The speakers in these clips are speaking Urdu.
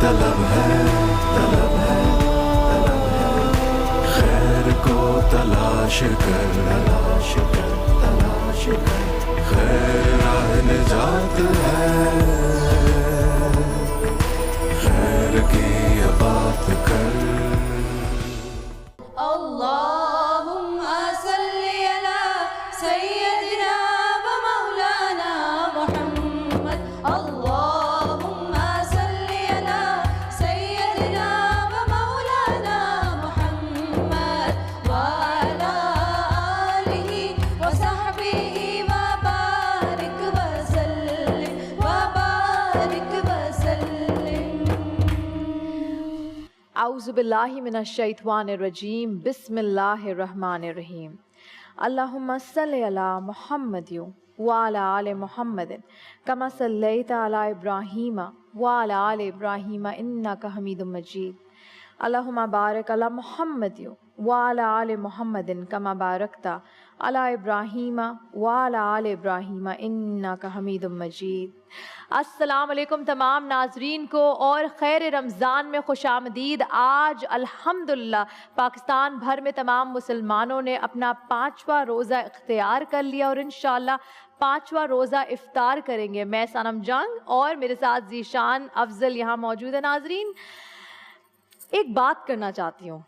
طلب ہے طلب ہے طلب ہے، خیر کو تلاش کر تلاش کر تلاش کر، خیر راہ نجات ہے، خیر کی بات کر۔ اللهم صل على سيدنا ومولانا محمد، اللهم صل على سيدنا ومولانا محمد وعلى آله وصحبه وبارك وسلم وبارك وسلم۔ اعوذ باللہ من الشیطان الرجیم، بسم اللہ الرحمن الرحیم۔ اللہم صلی علی محمد وعلی آل محمد کما صلیت علی ابراہیم وعلی آل ابراہیم انک حمید مجید۔ اللہم بارک علی محمد وعلی آل محمد کما بارکت علی ابراہیم وعلی آل ابراہیم انک حمید مجید۔ السلام علیکم تمام ناظرین کو، اور خیر رمضان میں خوش آمدید۔ آج الحمدللہ پاکستان بھر میں تمام مسلمانوں نے اپنا 5واں روزہ اختیار کر لیا، اور انشاءاللہ 5واں روزہ افطار کریں گے۔ میں صنم جنگ اور میرے ساتھ ذیشان افضل یہاں موجود ہے۔ ناظرین، ایک بات کرنا چاہتی ہوں،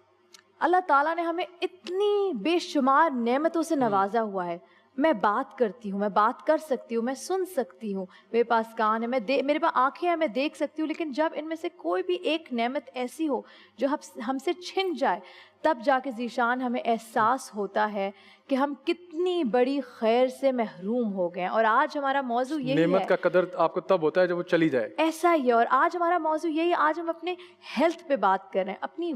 اللہ تعالیٰ نے ہمیں اتنی بے شمار نعمتوں سے نوازا ہوا ہے۔ میں بات کرتی ہوں، میں بات کر سکتی ہوں، میں سن سکتی ہوں، میرے پاس کان ہے، میرے پاس آنکھیں ہیں، میں دیکھ سکتی ہوں، لیکن جب ان میں سے کوئی بھی ایک نعمت ایسی ہو جو ہم سے چھن جائے، تب جا کے ذیشان ہمیں احساس ہوتا ہے کہ ہم کتنی بڑی خیر سے محروم ہو گئے ہیں۔ اور آج ہمارا موضوع یہی ہے، نعمت کا قدر آپ کو تب ہوتا ہے جب وہ چلی جائے۔ ایسا ہی ہے۔ اور آج ہمارا موضوع یہی ہے، آج ہم اپنے ہیلتھ پہ بات کر رہے ہیں، اپنی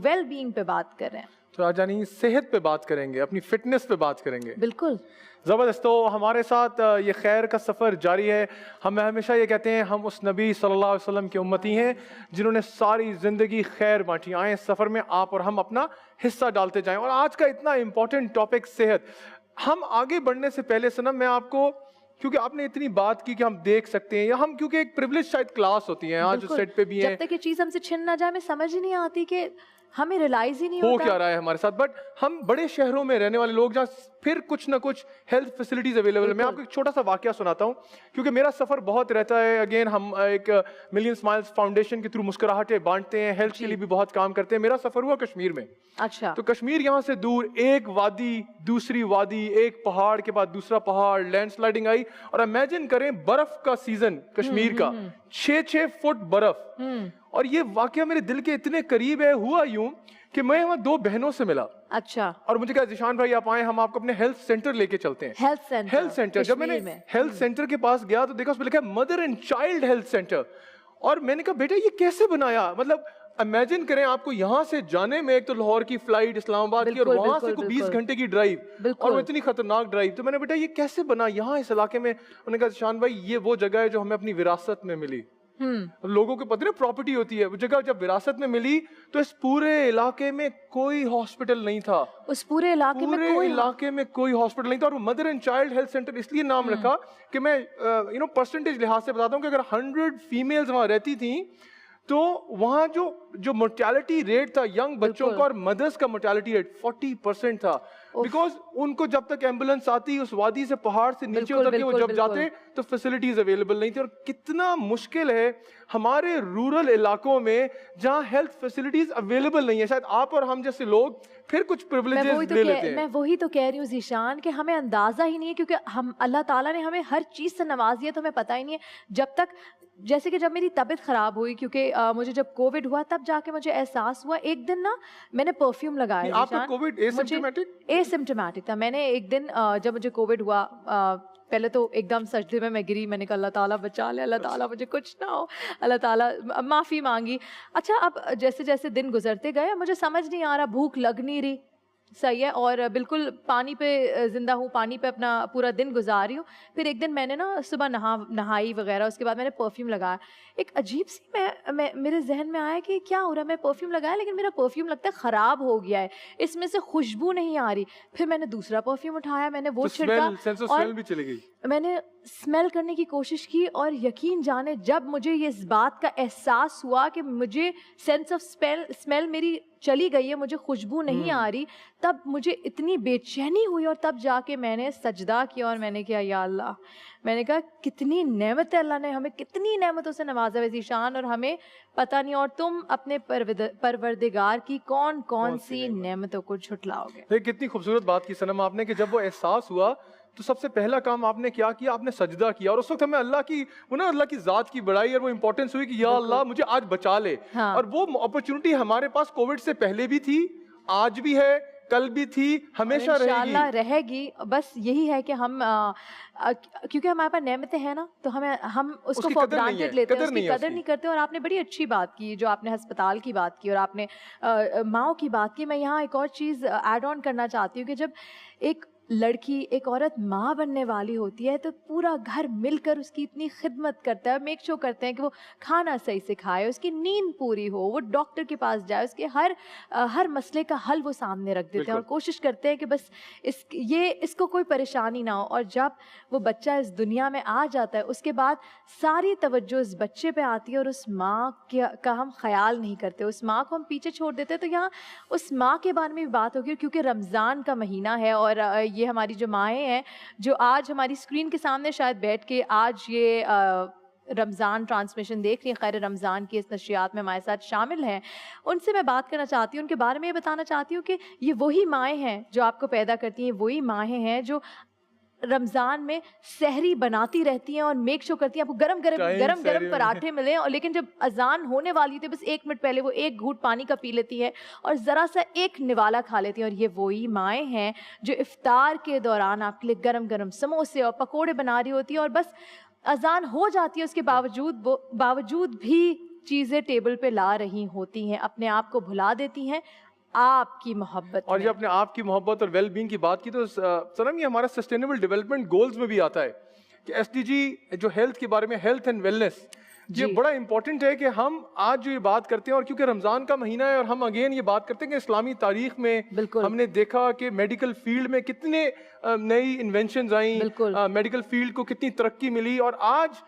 ویل بینگ پہ بات کر رہے ہیں۔ تو آج یعنی صحت پہ بات کریں گے، اپنی فٹنس پہ بات کریں گے۔ بالکل زبردست۔ تو ہمارے ساتھ یہ خیر کا سفر جاری ہے۔ ہم ہمیشہ یہ کہتے ہیں ہم اس نبی صلی اللہ علیہ وسلم کی امتی ہیں جنہوں نے ساری زندگی خیر بانٹی۔ آئیں اس سفر میں آپ اور ہم اپنا حصہ ڈالتے جائیں۔ اور آج کا اتنا امپورٹنٹ ٹاپک صحت۔ ہم آگے بڑھنے سے پہلے سنم، میں آپ کو، کیونکہ آپ نے اتنی بات کی کہ ہم دیکھ سکتے ہیں، یا ہم کیونکہ ایک پریویلیج شاید کلاس ہوتی ہے آج سیٹ پہ بھی ہیں، جب تک یہ چیز ہم سے چھن نہ جائے ہمیں سمجھ ہی نہیں آتی کہ ہمیں ریلائز ہی نہیں ہو ہوتا کیا رہا ہے ہمارے ساتھ۔ بٹ ہم بڑے شہروں میں رہنے والے لوگ جہاں پھر کچھ نہ کچھ ہیلتھ فیسلٹیز اویلیبل ہے۔ میں آپ کو ایک چھوٹا سا واقعہ سناتا ہوں، کیونکہ میرا سفر بہت رہتا ہے۔ اگین ہم ایک ملین اسمائلز فاؤنڈیشن کے تھرو مسکراہٹیں بانٹتے ہیں، ہیلتھ کے لیے بھی بہت کام کرتے ہیں۔ میرا سفر ہوا کشمیر میں۔ اچھا، تو کشمیر یہاں سے دور، ایک وادی دوسری وادی، ایک پہاڑ کے بعد دوسرا پہاڑ، لینڈ سلائڈنگ آئی، اور امیجن کریں برف کا سیزن کشمیر کا، 6 فٹ برف۔ اور یہ واقعہ میرے دل کے اتنے قریب ہے۔ ہوا یوں کہ میں وہاں 2 بہنوں سے ملا، اچھا، اور مجھے کہا ذیشان بھائی آپ آئیں، ہم آپ کو اپنے ہیلتھ سینٹر لے کے چلتے ہیں۔ ہیلتھ سینٹر جب میں نے ہیلتھ سینٹر کے پاس گیا تو دیکھا اس پہ لکھا ہے mother and child health centre. اور میں نے کہا بیٹا یہ کیسے بنایا؟ مطلب امیجن کریں آپ کو یہاں سے جانے میں، ایک تو لاہور کی فلائٹ اسلام آباد کی، اور وہاں سے 20 گھنٹے کی ڈرائیو، اور وہ اتنی خطرناک ڈرائیو۔ تو میں نے بیٹا یہ کیسے بنا یہاں اس علاقے میں؟ انہوں نے کہا ذیشان بھائی یہ وہ جگہ ہے جو ہمیں اپنی وراثت میں ملی۔ لوگوں کو پتہ نہیں پراپرٹی ہوتی ہے، وہ جگہ جب وراثت میں ملی تو اس پورے علاقے میں کوئی ہاسپٹل نہیں تھا، اس پورے علاقے میں کوئی ہاسپٹل نہیں تھا۔ اور وہ mother and child health centre اس لیے نام رکھا کہ میں پرسنٹیج لحاظ سے بتاتا ہوں کہ اگر 100 فیمیلز وہاں رہتی تھیں تو وہاں جو mortality ریٹ تھا ینگ بچوں کا اور مدرس کا mortality ریٹ 40% تھا، بیکاز ان کو جب تک ایمبولینس آتی اس وادی سے پہاڑ سے نیچے اتر کے وہ جب جاتے تو فیسلٹیز اویلیبل نہیں تھی۔ اور کتنا مشکل ہے ہمارے رورل علاقوں میں جہاں ہیلتھ فیسلٹیز اویلیبل نہیں ہے۔ شاید آپ اور ہم جیسے لوگ پھر کچھ پریویلیجز لے لیتے ہیں۔ میں وہی تو کہہ رہی ہوں ذیشان کہ ہمیں اندازہ ہی نہیں ہے، کیونکہ ہم اللہ تعالیٰ نے ہمیں ہر چیز سے نوازی ہے تو ہمیں پتہ ہی نہیں ہے۔ جب تک جیسے کہ جب میری طبیعت خراب ہوئی، کیونکہ مجھے جب کووڈ ہوا تب جا کے مجھے احساس ہوا، ایک دن نا میں نے پرفیوم لگایا۔ آپ کا کووڈ ایسمپٹومیٹک تھا۔ میں نے ایک دن جب مجھے کووڈ ہوا، پہلے تو ایک دم سجدے میں گری، میں نے کہا اللہ تعالیٰ بچا لے، اللہ تعالیٰ مجھے کچھ نہ ہو، اللہ تعالیٰ معافی مانگی۔ اچھا، اب جیسے جیسے دن گزرتے گئے مجھے سمجھ نہیں آ رہا، بھوک لگ نہیں رہی، صحیح ہے, اور بالکل پانی پہ زندہ ہوں, پانی پہ اپنا پورا دن گزار رہی ہوں. پھر ایک دن میں نے نا صبح نہائی وغیرہ, اس کے بعد میں نے پرفیوم لگایا. ایک عجیب سی میرے ذہن میں آیا کہ کیا ہو رہا ہے, میں پرفیوم لگایا لیکن میرا پرفیوم لگتا ہے خراب ہو گیا ہے, اس میں سے خوشبو نہیں آ رہی. پھر میں نے دوسرا پرفیوم اٹھایا, میں نے وہ چھڑکا اور میں نے اسمیل کرنے کی کوشش کی, اور یقین جانے جب مجھے یہ اس بات کا احساس ہوا کہ مجھے سینس آف اسمیل میری چلی گئی ہے, مجھے خوشبو نہیں آ رہی, تب مجھے اتنی بے چینی ہوئی, اور تب جا کے میں نے سجدہ کیا اور میں نے کہا یا اللہ, میں نے کہا کتنی نعمت ہے, اللہ نے ہمیں کتنی نعمتوں سے نوازا ہے ذیشان, اور ہمیں پتہ نہیں, اور تم اپنے پروردگار کی کون کون سی نعمتوں کو جھٹلاؤ گے. کتنی خوبصورت بات کی صنم آپ نے, کہ جب وہ احساس ہوا تو سب سے پہلا کام آپ نے کیا کیا, آپ نے سجدہ کیا. اور اس وقت ہمیں اللہ کی اللہ کی ذات کی بڑائی اور وہ امپورٹنس ہوئی کہ یا اللہ مجھے آج بچا لے. اور وہ اپرچونٹی ہمارے پاس کووڈ سے پہلے بھی تھی, آج بھی ہے, کل بھی تھی, ہمیشہ انشاءاللہ رہے گی. بس یہی ہے کہ ہم کیونکہ ہمارے پاس نعمتیں ہیں نا, تو ہم اس کو فور گرانٹیڈ لیتے ہیں, اس کی قدر نہیں کرتے. اور آپ نے بڑی اچھی بات کی جو آپ نے ہسپتال کی بات کی اور آپ نے ماؤں کی بات کی. میں یہاں ایک اور چیز ایڈ آن کرنا چاہتی ہوں کہ جب ایک لڑکی, ایک عورت ماں بننے والی ہوتی ہے تو پورا گھر مل کر اس کی اتنی خدمت کرتا ہے, میک شور کرتے ہیں کہ وہ کھانا صحیح سے کھائے, اس کی نیند پوری ہو, وہ ڈاکٹر کے پاس جائے, اس کے ہر مسئلے کا حل وہ سامنے رکھ دیتے ہیں, اور کوشش کرتے ہیں کہ بس اس کو کوئی پریشانی نہ ہو. اور جب وہ بچہ اس دنیا میں آ جاتا ہے, اس کے بعد ساری توجہ اس بچے پہ آتی ہے, اور اس ماں کا ہم خیال نہیں کرتے, اس ماں کو ہم پیچھے چھوڑ دیتے ہیں. تو یہاں اس ماں کے بارے میں بھی بات ہوگی, کیونکہ رمضان کا مہینہ ہے, اور یہ ہماری جو مائیں ہیں جو آج ہماری اسکرین کے سامنے شاید بیٹھ کے آج یہ رمضان ٹرانسمیشن دیکھ رہی ہیں, خیر رمضان کی اس نشریات میں ہمارے ساتھ شامل ہیں, ان سے میں بات کرنا چاہتی ہوں, ان کے بارے میں یہ بتانا چاہتی ہوں کہ یہ وہی مائیں ہیں جو آپ کو پیدا کرتی ہیں, وہی مائیں ہیں جو رمضان میں سحری بناتی رہتی ہیں اور میک شور کرتی ہیں آپ کو گرم گرم پراٹھے ملیں, اور لیکن جب اذان ہونے والی ہوتی ہے بس 1 منٹ پہلے وہ 1 گھونٹ پانی کا پی لیتی ہے اور ذرا سا ایک نوالا کھا لیتی ہیں. اور یہ وہی مائیں ہیں جو افطار کے دوران آپ کے لیے گرم سموسے اور پکوڑے بنا رہی ہوتی ہیں, اور بس اذان ہو جاتی ہے اس کے باوجود بھی چیزیں ٹیبل پہ لا رہی ہوتی ہیں, اپنے آپ کو بھلا دیتی ہیں آپ کی محبت. اور جب اپنے آپ کی محبت اور ویل بینگ کی بات کی تو سنم یہ ہمارا سسٹینیبل ڈیولپمنٹ گولز میں بھی آتا ہے کہ ایس ڈی جی جو ہیلتھ کے بارے میں, ہیلتھ اینڈ ویلنس, یہ بڑا امپورٹنٹ ہے کہ ہم آج جو یہ بات کرتے ہیں, اور کیونکہ رمضان کا مہینہ ہے اور ہم اگین یہ بات کرتے ہیں کہ اسلامی تاریخ میں ہم نے دیکھا کہ میڈیکل فیلڈ میں کتنے نئی انوینشنز آئیں, میڈیکل فیلڈ کو کتنی ترقی ملی. اور آج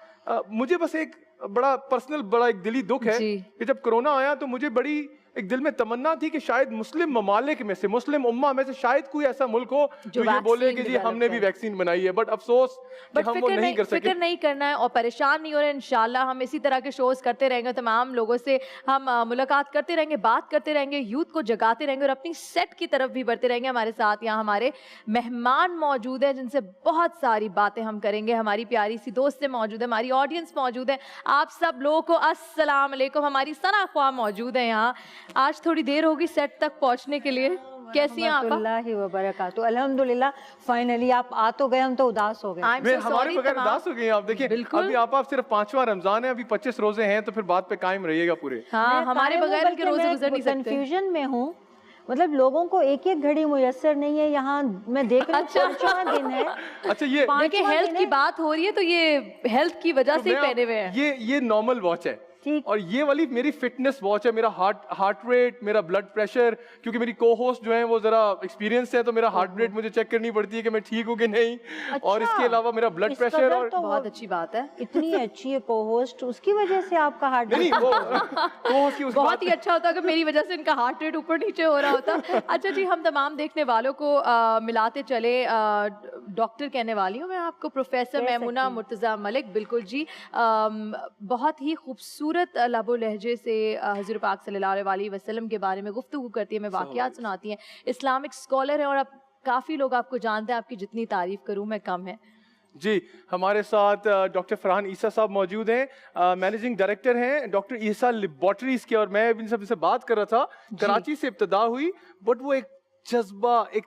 مجھے بس ایک بڑا پرسنل بڑا ایک دلی دکھ ہے کہ جب کرونا آیا تو مجھے بڑی ایک دل میں تمنا تھی کہ شاید مسلم ممالک میں سے, مسلم امہ میں سے شاید کوئی ایسا ملک ہو جو یہ بولے کہ جی ہم نے بھی ویکسین بنائی ہے, بٹ افسوس کہ ہم وہ نہیں کر سکے. فکر نہیں کرنا ہے اور پریشان نہیں ہو رہے, انشاءاللہ ہم اسی طرح کے شوز کرتے رہیں گے, تمام لوگوں سے ہم ملاقات کرتے رہیں گے, بات کرتے رہیں گے, یوتھ کو جگاتے رہیں گے اور اپنی سیٹ کی طرف بھی بڑھتے رہیں گے. ہمارے ساتھ یہاں ہمارے مہمان موجود ہیں جن سے بہت ساری باتیں ہم کریں گے, ہماری پیاری سی دوستیں موجود ہیں, ہماری آڈینس موجود ہے, آپ سب لوگوں کو السلام علیکم. ہماری ثنا خواہ موجود ہیں یہاں, آج تھوڑی دیر ہوگی سیٹ تک پہنچنے کے لیے. کیسی ہیں آپ؟ اللہ وبرکاتہ. الحمدللہ فائنلی آپ آ تو گئے, ہم تو اداس ہو گئے. ہمارے بغیر اداس ہو گئے ہیں آپ. دیکھیں ابھی آپ صرف 5واں رمضان ہے, ابھی 25 روزے ہیں, تو پھر بات پہ قائم رہیے گا پورے. ہاں ہمارے بغیر کے روزے گزر نہیں سکتے. کنفیوژن میں ہوں, مطلب لوگوں کو ایک گھڑی میسر نہیں ہے یہاں. میں دیکھ رہی ہوں 5واں دن ہے. اچھا یہ دیکھیں ہیلتھ کی بات ہو رہی ہے تو یہ ہیلتھ کی وجہ سے ہی پہنے ہوئے ہیں. یہ نارمل واچ ہے, اور یہ والی میری فٹنس واچ ہے. میرا ہارٹ ریٹ, میرا بلڈ پریشر, کیونکہ میری کو ہوسٹ جو ہیں وہ ذرا ایکسپیرینس ہے, تو میرا ہارٹ ریٹ مجھے چیک کرنی پڑتی ہے کہ میں ٹھیک ہوں کہ نہیں. اور اس کے علاوہ میرا بلڈ پریشر, اور بہت اچھی بات ہے, اتنی اچھی ہے کو ہوسٹ, اس کی وجہ سے آپ کا ہارٹ ریٹ بہت ہی اچھا ہوتا کہ میری وجہ سے ان کا ہارٹ ریٹ اوپر نیچے ہو رہا ہوتا. اچھا جی, ہم تمام دیکھنے والوں کو ملاتے چلے. ڈاکٹر کہنے والی ہوں میں آپ کو, پروفیسر میمونہ مرتضیٰ ملک. بالکل جی, بہت ہی خوبصورت لب و لہجے سے حضور پاک صلی اللہ علیہ وسلم کے بارے میں گفتگو کرتی ہیں, میں واقعات سناتی ہیں. اسلامک اسکالر ہیں اور اب کافی لوگ آپ کو جانتے ہیں, آپ کی جتنی تعریف کروں میں کم ہے. جی ہمارے ساتھ ڈاکٹر فرحان عیسیٰ صاحب موجود ہیں, مینیجنگ ڈائریکٹر ہیں ڈاکٹر عیسیٰ لیبارٹریز کے. اور میں ان سب سے بات کر رہا تھا, کراچی سے ابتدا ہوئی, بٹ وہ ایک جذبہ, ایک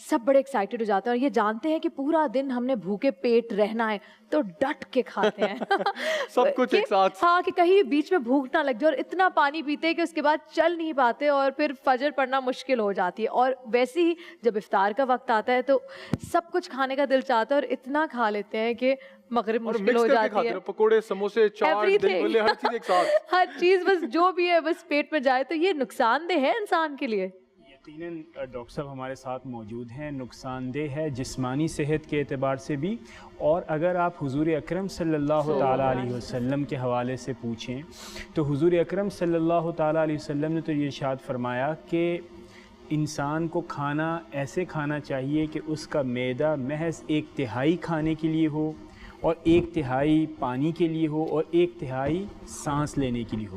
سب بڑے ایکسائٹیڈ ہو جاتے ہیں اور یہ جانتے ہیں کہ پورا دن ہم نے بھوکے پیٹ رہنا ہے تو ڈٹ کے کھاتے ہیں سب کچھ ایک ساتھ. ہاں کہ کہیں بیچ میں بھوک نہ لگ جائے, اور اتنا پانی پیتے ہیں کہ اس کے بعد چل نہیں پاتے اور پھر فجر پڑھنا مشکل ہو جاتی ہے. اور ویسے ہی جب افطار کا وقت آتا ہے تو سب کچھ کھانے کا دل چاہتا ہے اور اتنا کھا لیتے ہیں کہ مغرب مشکل ہو جاتی ہے. پکوڑے, سموسے, چاٹ, دل بھلے, ہر چیز ایک ساتھ, ہر چیز بس جو بھی ہے بس پیٹ میں جائے. تو یہ نقصان دہ ہے انسان کے لیے. یقیناً ڈاکٹر صاحب ہمارے ساتھ موجود ہیں. نقصان دہ ہے جسمانی صحت کے اعتبار سے بھی, اور اگر آپ حضور اکرم صلی اللہ تعالیٰ علیہ وسلم کے حوالے سے پوچھیں تو حضور اکرم صلی اللہ تعالیٰ علیہ وسلم نے تو یہ ارشاد فرمایا کہ انسان کو کھانا ایسے کھانا چاہیے کہ اس کا معدہ محض 1/3 کھانے کے لیے ہو, اور 1/3 پانی کے لیے ہو, اور 1/3 سانس لینے کے لیے ہو.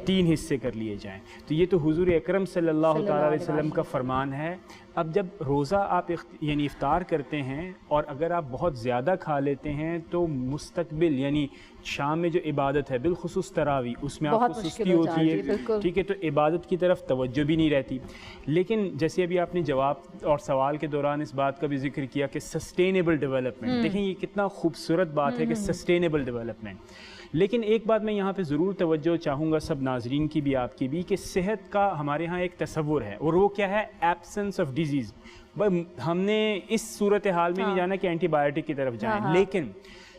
3 حصے کر لیے جائیں. تو یہ تو حضور اکرم صلی اللہ تعالیٰ علیہ وسلم کا فرمان ہے. اب جب روزہ آپ یعنی افطار کرتے ہیں اور اگر آپ بہت زیادہ کھا لیتے ہیں تو مستقبل یعنی شام میں جو عبادت ہے بالخصوص تراویح, اس میں آپ کو سستی ہوتی ہے, ٹھیک ہے, تو عبادت کی طرف توجہ بھی نہیں رہتی. لیکن جیسے ابھی آپ نے جواب اور سوال کے دوران اس بات کا بھی ذکر کیا کہ سسٹینیبل ڈیولپمنٹ, دیکھیں یہ کتنا خوبصورت بات ہے کہ سسٹینیبل ڈیولپمنٹ. لیکن ایک بات میں یہاں پہ ضرور توجہ چاہوں گا سب ناظرین کی بھی آپ کی بھی, کہ صحت کا ہمارے ہاں ایک تصور ہے, اور وہ کیا ہے, ایبسنس آف ڈیزیز. ہم نے اس صورتحال میں نہیں جانا کہ اینٹی بایوٹک کی طرف جائیں, لیکن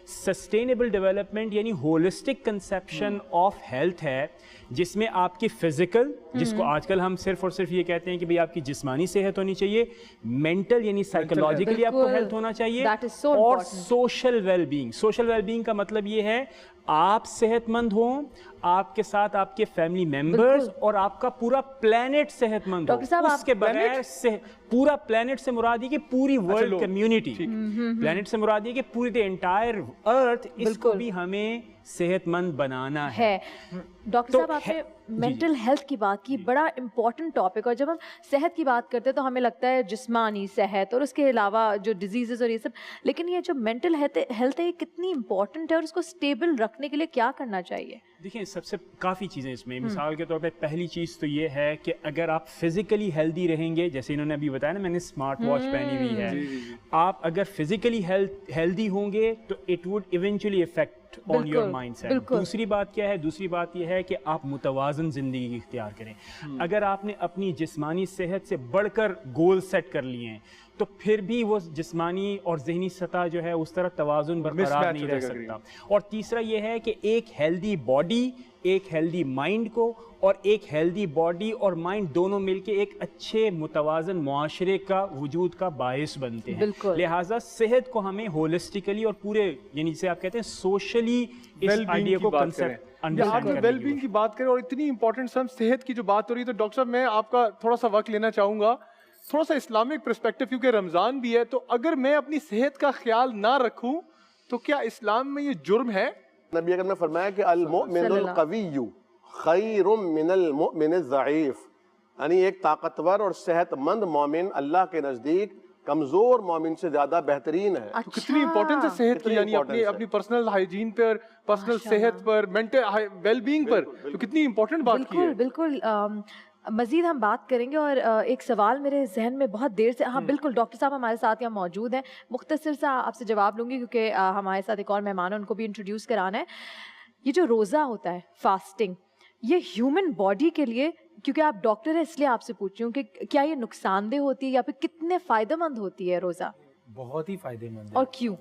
سسٹینیبل ڈیولپمنٹ یعنی ہولسٹک کنسیپشن آف ہیلتھ ہے, جس میں آپ کی فزیکل, جس کو آج کل ہم صرف اور صرف یہ کہتے ہیں کہ بھئی آپ کی جسمانی صحت ہونی چاہیے, مینٹل یعنی سائیکولوجیکلی آپ کو ہیلتھ ہونا چاہیے, اور social well being. Social well being کا مطلب یہ ہے آپ صحت مند ہوں, آپ کے ساتھ آپ کے فیملی ممبرز اور آپ کا پورا پلانٹ صحت مند ہو. اس کے بغیر پورا پلانٹ سے مراد یہ کہ پوری ورلڈ کمیونٹی, پلانٹ سے مراد یہ کہ پوری دی انٹائر ارتھ, اس کو بھی ہمیں صحت مند بنانا ہے. ڈاکٹر صاحب آپ نے مینٹل ہیلتھ کی بات کی, بڑا امپورٹنٹ ٹاپک, اور جب ہم صحت کی بات کرتے ہیں تو ہمیں لگتا ہے جسمانی صحت اور اس کے علاوہ جو ڈیزیزز اور یہ سب, لیکن یہ جو مینٹل ہیلتھ ہے یہ کتنی امپورٹنٹ ہے اور اس کو اسٹیبل رکھنے کے لیے کیا کرنا چاہیے؟ دیکھیں سب سے کافی چیزیں اس میں, مثال کے طور پہ پہلی چیز تو یہ ہے کہ اگر آپ فزیکلی ہیلدی رہیں گے, جیسے انہوں نے ابھی بتایا نا میں نے اسمارٹ واچ پہنی ہوئی ہے, آپ اگر فزیکلی ہیلدی ہوں گے تو it would eventually affect on your mindset. دوسری بات کیا ہے, دوسری بات یہ ہے کہ آپ متوازن زندگی اختیار کریں. اگر آپ نے اپنی جسمانی صحت سے بڑھ کر گول سیٹ کر لیے ہیں تو پھر بھی وہ جسمانی اور ذہنی سطح جو ہے اس طرح توازن برقرار نہیں رہ سکتا. اور تیسرا یہ ہے کہ ایک ہیلدی باڈی, ایک ہیلدی مائنڈ کو, اور ایک ہیلدی باڈی اور مائنڈ دونوں مل کے ایک اچھے متوازن معاشرے کا وجود کا باعث بنتے ہیں. لہٰذا صحت کو ہمیں ہولسٹیکلی اور پورے یعنی جسے آپ کہتے ہیں سوشلی اس آئیڈیا کو کنسیپٹ آپ جو ویل بینگ کی بات کریں اور اتنی امپورٹنٹ صحت کی جو بات ہو رہی ہے, تو ڈاکٹر صاحب میں آپ کا تھوڑا سا وقت لینا چاہوں گا, تھوڑا سا اسلامک پرسپیکٹو, کیونکہ رمضان بھی ہے, تو اگر میں اپنی صحت کا خیال نہ رکھوں تو کیا اسلام میں یہ جرم ہے؟ نبی اکرم نے فرمایا کہ المؤمن القوی خیر من المؤمن الضعیف, یعنی ایک طاقتور اور صحت مند مومن اللہ کے نزدیک کمزور مومن سے زیادہ بہترین ہے. تو کتنی امپورٹنس ہے صحت کی, یعنی اپنی پرسنل ہائیجین پر, پرسنل صحت پر, مینٹل ویل بینگ پر, تو کتنی امپورٹنٹ بات کی ہے. بالکل مزید ہم بات کریں گے, اور ایک سوال میرے ذہن میں بہت دیر سے, ہاں بالکل ڈاکٹر صاحب ہمارے ساتھ یہاں موجود ہیں, مختصر سا آپ سے جواب لوں گی کیونکہ ہمارے ساتھ ایک اور مہمان ہیں, ان کو بھی انٹروڈیوس کرانا ہے. یہ جو روزہ ہوتا ہے, فاسٹنگ, یہ ہیومن باڈی کے لیے, کیونکہ آپ ڈاکٹر ہیں اس لیے آپ سے پوچھ رہی ہوں کہ کیا یہ نقصان دہ ہوتی ہے یا پھر کتنے فائدہ مند ہوتی ہے روزہ؟ بہت ہی فائدہ مند ہے. اور کیوں؟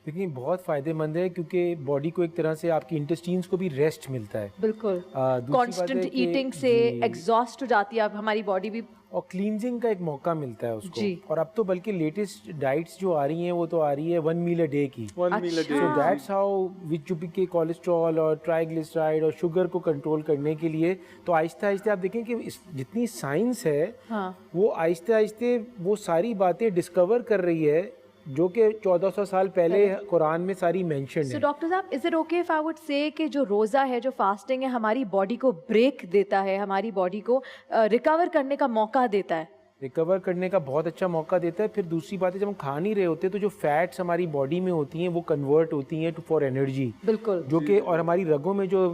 دیکھیں بہت فائدہ مند ہے کیونکہ باڈی کو ایک طرح سے آپ کی انٹسٹینز کو بھی ریسٹ ملتا ہے. بالکل, کانسٹنٹ ایٹنگ سے ایگزاسٹ ہو جاتی ہے اب ہماری باڈی بھی, اور کلینزنگ کا ایک موقع ملتا ہے اس کو. اور اب تو بلکہ لیٹسٹ ڈائٹس جو آ رہی ہیں وہ تو آ رہی ہے 1 میل اے ڈے کی. سو دیٹس ہاؤ وچ جو کہ کولیسٹرول اور ٹرائیگلیسرائڈ اور شوگر کو کنٹرول کرنے کے لیے, تو آہستہ آہستہ آپ دیکھیں کہ جتنی سائنس ہے وہ آہستہ آہستہ وہ ساری باتیں ڈسکور کر رہی ہے جو کہ 1400 سال پہلے قرآن میں ساری مینشن ہے. ڈاکٹر صاحب, is it okay if I would say کہ جو روزہ ہے, جو فاسٹنگ ہے, ہماری باڈی کو بریک دیتا ہے, ہماری باڈی کو ریکور کرنے کا موقع دیتا ہے؟ ریکور کرنے کا بہت اچھا موقع دیتا ہے. پھر دوسری بات ہے جب ہم کھا نہیں رہے ہوتے تو جو فیٹس ہماری باڈی میں ہوتی ہیں وہ کنورٹ ہوتی ہیں فار انرجی. بالکل. جو کہ اور ہماری رگوں میں جو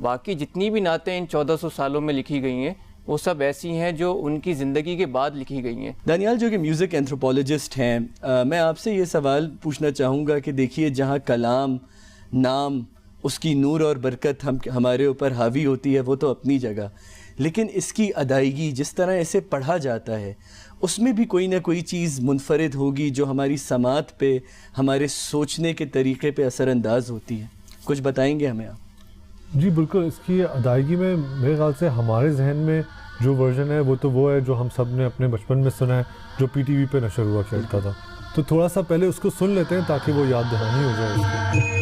باقی جتنی بھی نعتیں ان 1400 سالوں میں لکھی گئی ہیں وہ سب ایسی ہیں جو ان کی زندگی کے بعد لکھی گئی ہیں۔ دانیال جو کہ میوزک اینتھروپولوجسٹ ہیں، میں آپ سے یہ سوال پوچھنا چاہوں گا کہ دیکھیے جہاں کلام، نام، اس کی نور اور برکت ہمارے اوپر حاوی ہوتی ہے وہ تو اپنی جگہ، لیکن اس کی ادائیگی جس طرح اسے پڑھا جاتا ہے اس میں بھی کوئی نہ کوئی چیز منفرد ہوگی جو ہماری سماعت پہ، ہمارے سوچنے کے طریقے پہ اثر انداز ہوتی ہے، کچھ بتائیں گے ہمیں آپ؟ جی بالکل، اس کی ادائیگی میں میرے خیال سے ہمارے ذہن میں جو ورژن ہے وہ تو وہ ہے جو ہم سب نے اپنے بچپن میں سنا ہے، جو پی ٹی وی پہ نشر ہوا کرتا تھا، تو تھوڑا سا پہلے اس کو سن لیتے ہیں تاکہ وہ یاد دہانی ہو جائے اس کی۔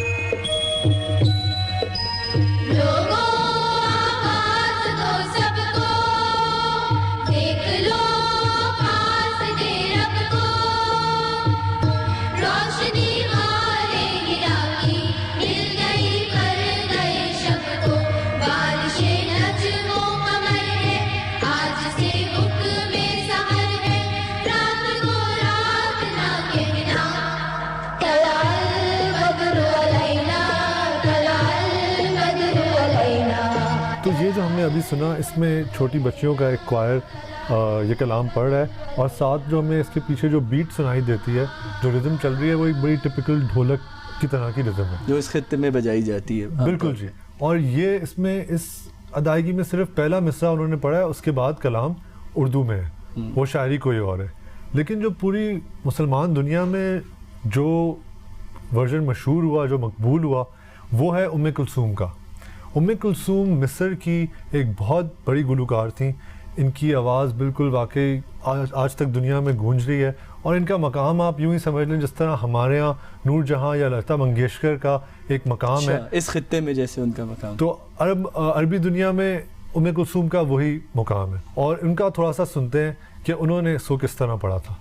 تو یہ جو ہم نے ابھی سنا اس میں چھوٹی بچیوں کا ایک کوائر یہ کلام پڑھ رہا ہے، اور ساتھ جو ہمیں اس کے پیچھے جو بیٹ سنائی دیتی ہے، جو ردم چل رہی ہے، وہ ایک بڑی ٹپیکل ڈھولک کی طرح کی ردم ہے جو اس خطے میں بجائی جاتی ہے۔ بالکل جی، اور یہ اس میں اس ادائیگی میں صرف پہلا مصرع انہوں نے پڑھا ہے، اس کے بعد کلام اردو میں ہے، وہ شاعری کوئی اور ہے، لیکن جو پوری مسلمان دنیا میں جو ورژن مشہور ہوا، جو مقبول ہوا، وہ ہے ام کلثوم کا۔ ام کلثوم مصر کی ایک بہت بڑی گلوکار تھیں، ان کی آواز بالکل واقعی آج تک دنیا میں گونج رہی ہے، اور ان کا مقام آپ یوں ہی سمجھ لیں جس طرح ہمارے ہاں نور جہاں یا لتا منگیشکر کا ایک مقام ہے اس خطے میں جیسے ان کا مقام، تو عربی دنیا میں ام کلثوم کا وہی مقام ہے، اور ان کا تھوڑا سا سنتے ہیں کہ انہوں نے اس کو کس طرح پڑھا تھا۔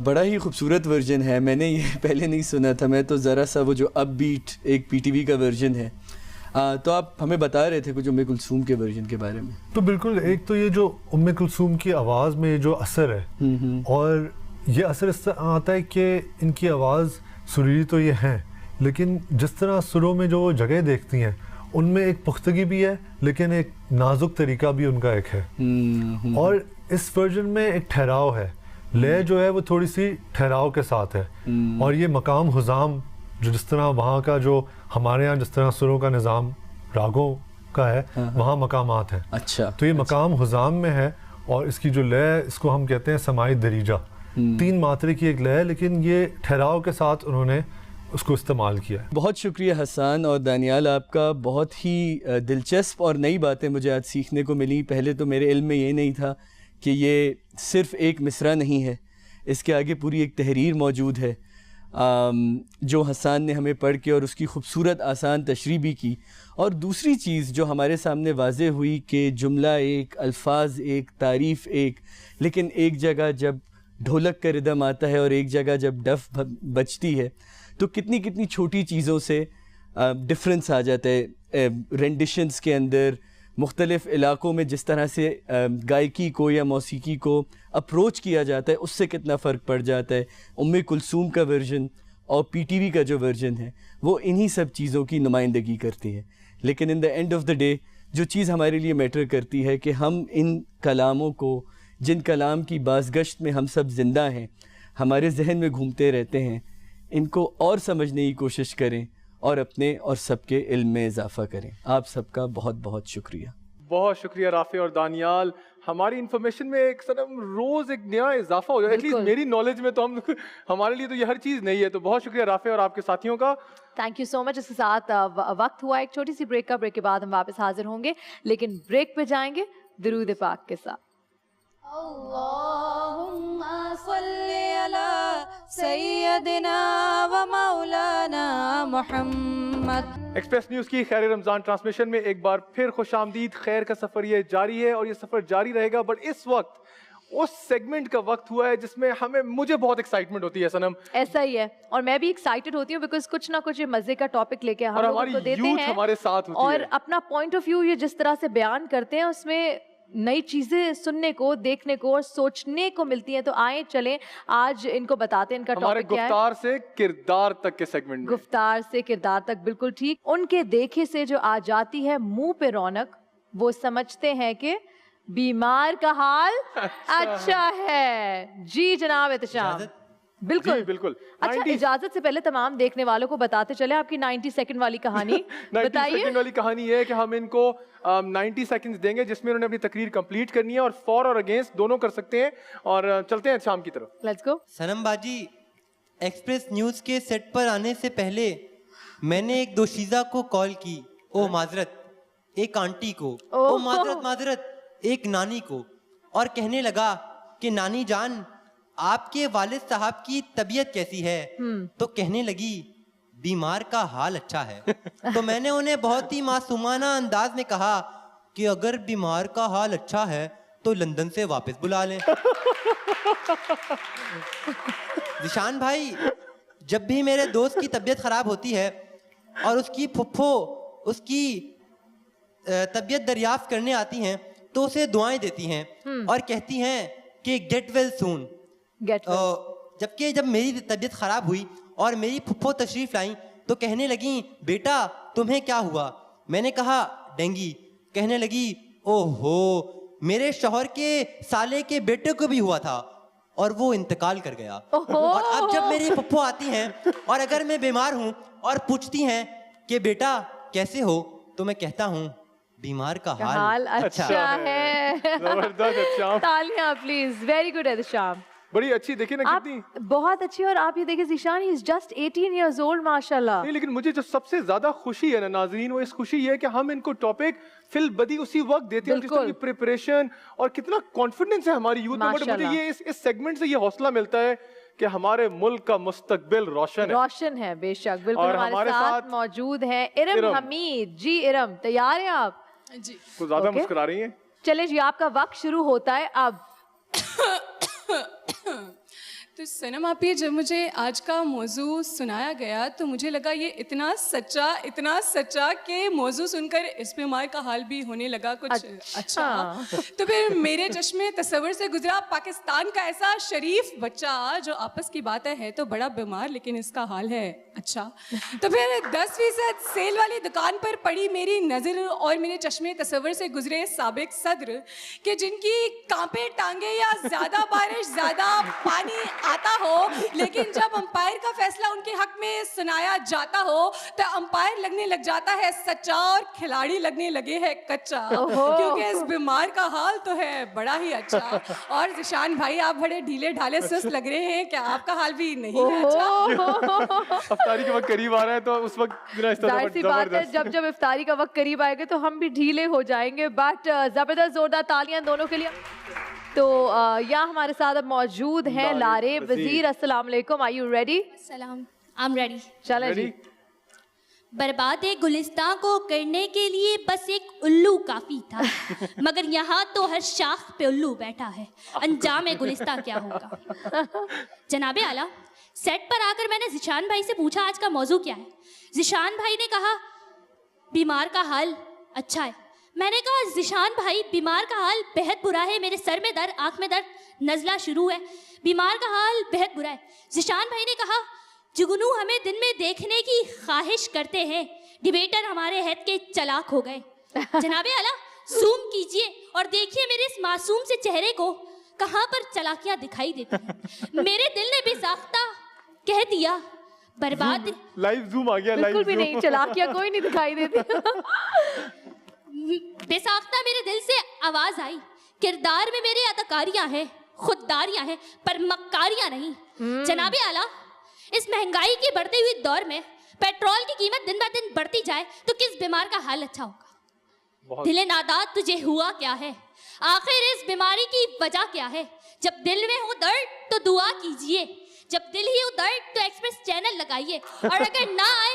بڑا ہی خوبصورت ورژن ہے، میں نے یہ پہلے نہیں سنا تھا، میں تو ذرا سا وہ جو اب بیٹ ایک پی ٹی وی کا ورژن ہے، تو آپ ہمیں بتا رہے تھے کچھ ام کلثوم کے ورژن کے بارے میں۔ تو بالکل، ایک تو یہ جو ام کلثوم کی آواز میں جو اثر ہے، اور یہ اثر اس طرح آتا ہے کہ ان کی آواز سریلی تو یہ ہیں، لیکن جس طرح سروں میں جو وہ جگہ دیکھتی ہیں ان میں ایک پختگی بھی ہے، لیکن ایک نازک طریقہ بھی ان کا ایک ہے، اور اس ورژن میں ایک ٹھہراؤ ہے، لے جو ہے وہ تھوڑی سی ٹھہراؤ کے ساتھ ہے، اور یہ مقام حزام جو جس طرح وہاں کا جو ہمارے ہاں جس طرح سروں کا نظام راگوں کا ہے، وہاں مقامات ہیں، اچھا، تو یہ مقام حزام میں ہے، اور اس کی جو لے اس کو ہم کہتے ہیں سماعی دریجہ، 3 ماترے کی ایک لے، لیکن یہ ٹھہراؤ کے ساتھ انہوں نے اس کو استعمال کیا ہے۔ بہت شکریہ حسان اور دانیال آپ کا، بہت ہی دلچسپ اور نئی باتیں مجھے آج سیکھنے کو ملی۔ پہلے تو میرے علم میں یہ نہیں تھا کہ یہ صرف ایک مصرع نہیں ہے، اس کے آگے پوری ایک تحریر موجود ہے جو حسان نے ہمیں پڑھ کے اور اس کی خوبصورت آسان تشریح بھی کی۔ اور دوسری چیز جو ہمارے سامنے واضح ہوئی کہ جملہ ایک، الفاظ ایک، تعریف ایک، لیکن ایک جگہ جب ڈھولک کا ردم آتا ہے اور ایک جگہ جب ڈف بجتی ہے تو کتنی کتنی چھوٹی چیزوں سے ڈفرینس آ جاتا ہے رینڈیشنز کے اندر، مختلف علاقوں میں جس طرح سے گائیکی کو یا موسیقی کو اپروچ کیا جاتا ہے اس سے کتنا فرق پڑ جاتا ہے۔ ام کلثوم کا ورژن اور پی ٹی وی کا جو ورژن ہے وہ انہی سب چیزوں کی نمائندگی کرتی ہے، لیکن in the end of the day جو چیز ہمارے لیے میٹر کرتی ہے کہ ہم ان کلاموں کو، جن کلام کی بازگشت میں ہم سب زندہ ہیں، ہمارے ذہن میں گھومتے رہتے ہیں، ان کو اور سمجھنے کی کوشش کریں اور اپنے اور سب کے علم میں اضافہ کریں۔ آپ سب کا بہت بہت شکریہ۔ بہت شکریہ رافع اور دانیال، ہماری انفارمیشن میں ایک روز ایک نیا اضافہ ہو جائے، ایٹ لیسٹ میری نالج میں، تو ہمارے لیے تو یہ ہر چیز نہیں ہے، تو بہت شکریہ رافع اور آپ کے ساتھیوں کا۔ تھینک یو سو مچ۔ اس کے ساتھ وقت ہوا ایک چھوٹی سی بریک کا، بریک کے بعد ہم واپس حاضر ہوں گے، لیکن بریک پہ جائیں گے درود پاک کے ساتھ۔ اللہم صلی علی سیدنا و مولانا محمد۔ ایکسپریس نیوز کی خیر رمضان ٹرانسمیشن میں ایک بار پھر خوش آمدید۔ خیر کا سفر یہ جاری ہے اور یہ سفر جاری رہے گا، بٹ اس وقت اس سیگمنٹ کا وقت ہوا ہے جس میں مجھے بہت ایکسائٹمنٹ ہوتی ہے سنم. ایسا ہی ہے, اور میں بھی ایکسائٹڈ ہوتی ہوں بیکاز کچھ نہ کچھ مزے کا ٹاپک لے کے ہم لوگوں کو دیتے ہیں ہمارے ساتھ ہوتی ہے, اور اپنا پوائنٹ آف ویو یہ جس طرح سے بیان کرتے ہیں اس میں نئی چیزیں سننے کو, دیکھنے کو اور سوچنے کو ملتی ہیں. تو آئیں چلیں آج ان کو بتاتے ہیں ان کا ٹاپک کیا ہے. گفتار سے کردار تک کے سیگمنٹ میں. گفتار سے کردار تک, بالکل ٹھیک. ان کے دیکھے سے جو آ جاتی ہے منہ پہ رونق, وہ سمجھتے ہیں کہ بیمار کا حال اچھا ہے. جی جناب احتشام. بالکل بالکل. اچھا اجازت سے پہلے تمام دیکھنے والوں کو بتاتے چلے آپ کی 90 سیکنڈ والی کہانی 90 سیکنڈ والی کہانی ہے کہ ہم ان کو 90 سیکنڈز دیں گے جس میں انہوں نے اپنی تقریر کمپلیٹ کرنی ہے, اور فور اور اگینسٹ دونوں کر سکتے ہیں. اور چلتے ہیں شام کی طرف. Let's go. سنم باجی, ایکسپریس نیوز کے سیٹ پر آنے سے پہلے میں نے ایک دوشیزہ کو کال کی, او معذرت ایک آنٹی کو, او معذرت ایک نانی کو, اور کہنے لگا کہ نانی جان آپ کے والد صاحب کی طبیعت کیسی ہے؟ تو کہنے لگی بیمار کا حال اچھا ہے. تو میں نے انہیں بہت ہی معصومانہ انداز میں کہا کہ اگر بیمار کا حال اچھا ہے تو لندن سے واپس بلا لیں. ذیشان بھائی, جب بھی میرے دوست کی طبیعت خراب ہوتی ہے اور اس کی پھپھو اس کی طبیعت دریافت کرنے آتی ہیں تو اسے دعائیں دیتی ہیں اور کہتی ہیں کہ گیٹ ویل سون. جبکہ جب میری طبیعت خراب ہوئی اور میری پھپھو تشریف لائیں تو کہنے لگیں بیٹا تمہیں کیا ہوا؟ میں نے کہا ڈینگی. کہنے لگی او ہو میرے شوہر کے سالے کے بیٹے کو بھی ہوا تھا اور وہ انتقال کر گیا. اور اب جب میری پھپھو آتی ہیں اور اگر میں بیمار ہوں اور پوچھتی ہیں کہ بیٹا کیسے ہو تو میں کہتا ہوں بیمار کا حال اچھا ہے. تالیاں پلیز. Very good Ehtisham. بڑی اچھی. دیکھیں نا کتنی بہت اچھی. اور آپ یہ دیکھیں ذیشان ہی از جسٹ 18 ایئرز اولڈ ماشاءاللہ. نہیں لیکن مجھے جو سب سے زیادہ خوشی ہے نا ناظرین, وہ اس خوشی یہ ہے کہ ہم ان کو ٹاپک فی البدی اسی وقت دیتے ہیں جس طرح کی پریپریشن اور کتنا کانفیڈنس ہے ہماری یوتھ میں. بٹ مجھے یہ اس سیگمنٹ سے یہ حوصلہ ملتا ہے کہ ہمارے ملک کا مستقبل روشن ہے. بے شک. بالکل ہمارے ساتھ موجود ہیں ارم حمید. جی ارم تیار ہیں آپ؟ جی. کچھ زیادہ مسکرا رہی ہیں. چلے جی آپ کا وقت شروع ہوتا ہے اب. تو سنم آپ یہ جب مجھے آج کا موضوع سنایا گیا تو مجھے لگا یہ اتنا سچا کہ موضوع سن کر اس بیمار کا حال بھی ہونے لگا کچھ اچھا. تو پھر میرے چشمے تصور سے گزرا پاکستان کا ایسا شریف بچہ جو آپس کی بات ہے تو بڑا بیمار لیکن اس کا حال ہے اچھا. تو پھر 10% سیل والی دکان پر پڑی میری نظر اور میرے چشمے تصور سے گزرے سابق صدر کہ جن کی کانپے ٹانگیں یا زیادہ بارش زیادہ پانی آتا ہو لیکن جب امپائر کا فیصلہ ان کے حق میں سنایا جاتا ہو تو امپائر لگنے لگ جاتا ہے سچا اور کھلاڑی لگنے لگے ہے کچا. کیونکہ اس بیمار کا حال تو ہے بڑا ہی اچھا. اور ذیشان بھائی آپ بڑے ڈھیلے ڈھالے سست لگ رہے ہیں کہ آپ کا حال بھی نہیں ہے اچھا. افطاری کا وقت قریب آ رہا ہے تو اس وقت ظاہر سی بات ہے جب افطاری کا وقت قریب آئے گا تو ہم بھی ڈھیلے ہو جائیں گے. بٹ زبردست زوردار تالیاں دونوں کے لیے. تو یہاں ہمارے ساتھ اب موجود ہیں لارے وزیر. السلام علیکم. Are you ready? السلام. I am ready. چلیں جی. برباد گلستان کو کرنے کے لیے بس ایک الو کافی تھا مگر یہاں تو ہر شاخ پہ الو بیٹھا ہے. انجام گلستان کیا ہوگا؟ جناب اعلیٰ سیٹ پر آ کر میں نے ذیشان بھائی سے پوچھا آج کا موضوع کیا ہے. ذیشان بھائی نے کہا بیمار کا حال اچھا ہے. میں نے کہا ذیشان بھائی بیمار کا حال بہت برا ہے. میرے سر میں درد, آنکھ میں درد, نزلہ شروع ہے. بیمار کا حال بہت برا ہے. ذیشان بھائی نے کہا جگنو ہمیں دن میں دیکھنے کی خواہش کرتے ہیں, ڈیبیٹر ہمارے ہیڈ کے چلاک ہو گئے. جناب اعلیٰ زوم کیجئے اور دیکھیے میرے اس معصوم سے چہرے کو کہاں پر چلاکیاں دکھائی دیتی ہیں. میرے دل نے بے ساختہ کہہ دیا برباد. لائیو زوم آ گیا. بالکل بھی نہیں, چلاکیاں کوئی نہیں دکھائی دیتی. بے ساختہ میرے دل سے آواز آئی کردار میں میرے اداکاریاں ہیں, خودداریاں ہیں پر مکاریاں نہیں. جناب اعلیٰ اس مہنگائی کے بڑھتے ہوئے دور میں پیٹرول کی قیمت دن بہ دن بڑھتی جائے تو کس بیمار کا حال اچھا ہوگا؟ دل ناداد تجھے ہوا کیا ہے؟ آخر اس بیماری کی وجہ کیا ہے؟ جب دل میں ہو درد تو دعا کیجئے, جب دل ہی ہو درد تو ایکسپریس چینل لگائیے, اور اگر نہ آئے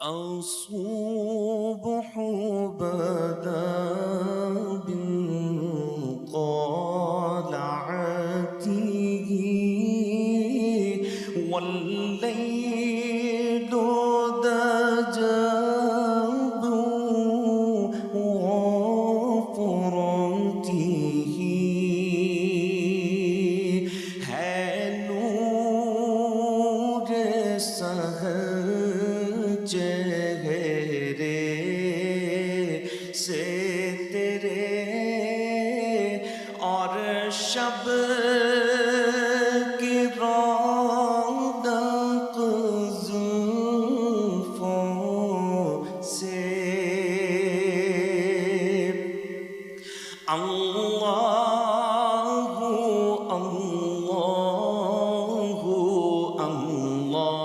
الصبح بدا بطلعته والليل دجى بغفرته ہے نور سحر چہرے سے تیرے اور شب کی رونق زلفوں سے اللہ اللہ